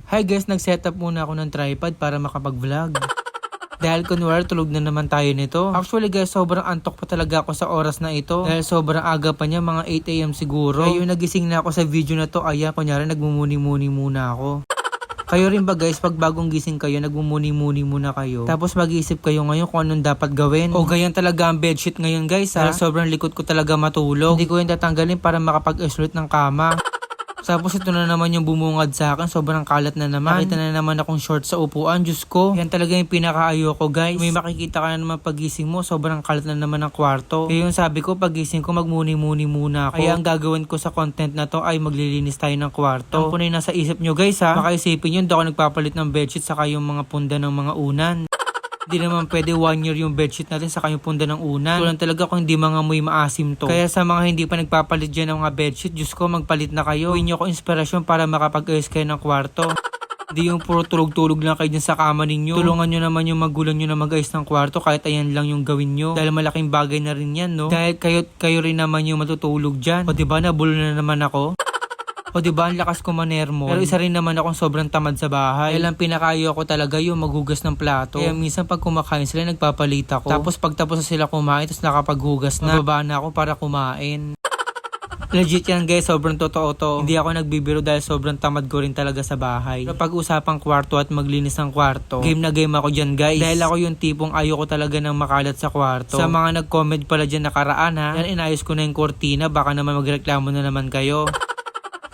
Hi guys, nag-setup muna ako ng tripod para makapag-vlog. Dahil kunwari tulog na naman tayo nito. Actually guys, sobrang antok pa talaga ako sa oras na ito. Dahil sobrang aga pa niya, mga 8 AM siguro. Kaya yung nagising na ako sa video na to, ayan, kunyari nagmumuni-muni muna ako. Kayo rin ba guys, pag bagong gising kayo, nagmumuni-muni muna kayo. Tapos mag-iisip kayo ngayon kung anong dapat gawin. O ganyan talaga ang bedsheet ngayon guys ha. Dahil sobrang likod ko talaga matulog. Hindi ko yung tatanggalin para makapag-isolate ng kama. Tapos ito na naman yung bumungad sa akin. Sobrang kalat na naman. Nakita na naman akong short sa upuan. Diyos ko. Yan talaga yung pinaka-ayoko guys. May makikita ka na naman pagising mo. Sobrang kalat na naman ang kwarto. Kaya yung sabi ko pagising ko magmuni-muni muna ako. Kaya ang gagawin ko sa content na to ay maglilinis tayo ng kwarto. Ang punay nasa isip nyo guys ha. Baka isipin yun, daw ako nagpapalit ng bedsheet saka yung mga punda ng mga unan. Hindi naman pwede 1 year yung bedsheet natin sa kanyang punda ng unan. Tulang talaga kung hindi mga amoy maasim to. Kaya sa mga hindi pa nagpapalit dyan ng mga bedsheet, Diyos ko, magpalit na kayo. Gawin nyo ko inspirasyon para makapag-ayos kayo ng kwarto. Hindi yung puro tulog-tulog lang kayo dyan sa kama ninyo. Tulungan nyo naman yung magulang nyo na mag-ayos ng kwarto kahit ayan lang yung gawin nyo. Dahil malaking bagay na rin yan, no? Dahil kayo rin naman yung matutulog dyan. O diba, nabulo na naman ako. O diba, ang lakas ko manermon. Pero isa rin naman akong sobrang tamad sa bahay. Kaya lang pinakayo ko talaga yung maghugas ng plato. Kaya minsan pag kumakain sila, nagpapalit ako. Tapos pagtapos na sila kumain, tapos nakapaghugas na. Mababa na ako para kumain. Legit yan guys, sobrang totoo to. Hindi ako nagbibiro dahil sobrang tamad ko rin talaga sa bahay. Kapag usapang kwarto at maglinis ng kwarto, game na game ako dyan guys. Dahil ako yung tipong ayoko talaga ng makalat sa kwarto. Sa mga nag-comment pala dyan nakaraan ha, yan inayos ko na yung kortina, baka naman magreklamo na naman kayo.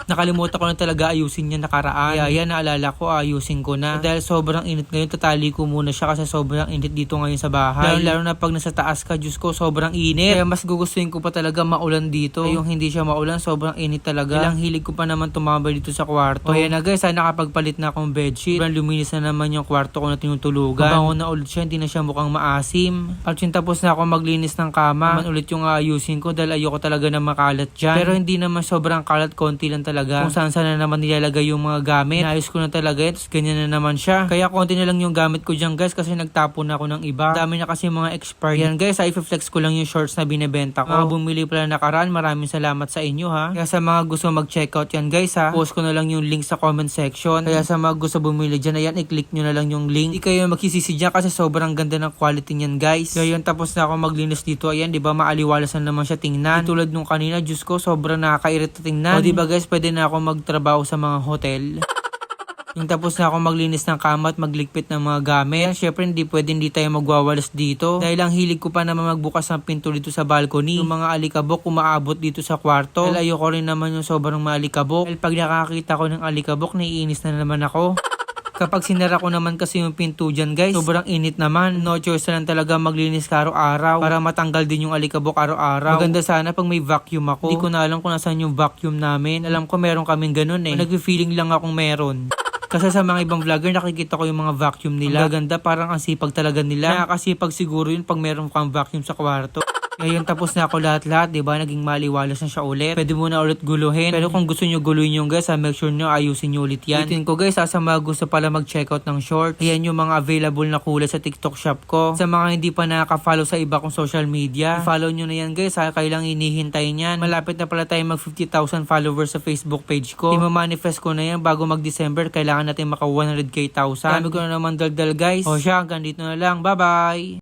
Nakalimutan ko na talaga ayusin niya nakaraan. Kaya yan, naalala ko, ayusin ko na. Dahil sobrang init ngayon, tatali ko muna siya kasi sobrang init dito ngayon sa bahay. Lalo na pag nasa taas ka, Diyos ko, sobrang init. Kaya mas gugustuhin ko pa talaga maulan dito. Yung hindi siya maulan, sobrang init talaga. Ilang hilig ko pa naman tumambay dito sa kwarto. Kaya na guys, nakapagpalit na akong bedsheet. Sobrang luminis na naman yung kwarto ko na tinutulugan. Mabango na ulit siya, hindi na siya mukhang maasim. At yung tapos na ako maglinis ng kama, naman ulit yung ayusin ko dahil ayoko talaga na makalat dyan. Pero hindi naman sobrang kalat, konti lang talaga. Kung saan na naman nilalagay yung mga gamit. Naayos ko na talaga ito. Ganyan na naman siya. Kaya konti na lang yung gamit ko dyan guys kasi nagtapon na ako ng iba. Dami na kasi mga expired. Yan guys, i-flex ko lang yung shorts na binibenta ko. Mga bumili pala nakaraan, maraming salamat sa inyo ha. Kaya sa mga gusto mag-checkout yan guys ha, post ko na lang yung link sa comment section. Kaya sa mga gusto bumili dyan, ayan, i-click nyo na lang yung link. Hindi kayo magsisisi dyan kasi sobrang ganda ng quality niyan guys. Kaya yun, tapos na ako maglinis dito. Ayan, diba maaliwalas na naman siya tingnan. Tulad nung kanina, Diyos ko, sobrang nakakairita tingnan. O diba guys, pwede na ako magtrabaho sa mga hotel. Yung tapos na ako maglinis ng kama at magligpit ng mga gamit. Syempre hindi tayo magwawalas dito. Dahil ang hilig ko pa naman magbukas ng pinto dito sa balcony. Yung mga alikabok umaabot dito sa kwarto. Dahil ayoko rin naman yung sobrang maalikabok. Dahil pag nakakita ko ng alikabok, naiinis na naman ako. Kapag sinara ko naman kasi yung pinto dyan guys, sobrang init naman. No choice na lang talaga maglinis ka araw-araw para matanggal din yung alikabok araw-araw. Maganda sana pag may vacuum ako. Hindi ko na alam kung nasaan yung vacuum namin. Alam ko meron kaming ganun eh. Nag-feeling lang akong meron. Kasi sa mga ibang vlogger, nakikita ko yung mga vacuum nila. Ang gaganda, parang ang sipag talaga nila. Nakakasipag siguro yun pag meron kang vacuum sa kwarto. Ngayon tapos na ako lahat-lahat, diba? Naging maliwalas na siya ulit. Pwede mo na ulit guluhin. Pero kung gusto nyo guluhin yung guys, make sure nyo ayusin nyo ulit yan. Ulitin ko guys, sa mga gusto pala mag-checkout ng shorts. Ayan yung mga available na kulay sa TikTok shop ko. Sa mga hindi pa nakaka-follow sa iba kong social media, follow nyo na yan guys ha. Kailang hinihintay nyan. Malapit na pala tayo mag 50,000 followers sa Facebook page ko. I-manifest ko na yan bago mag-December. Kailangan natin maka 100k thousand. Dami ko na naman daldal guys. O siya, hanggang dito na lang. Bye-bye!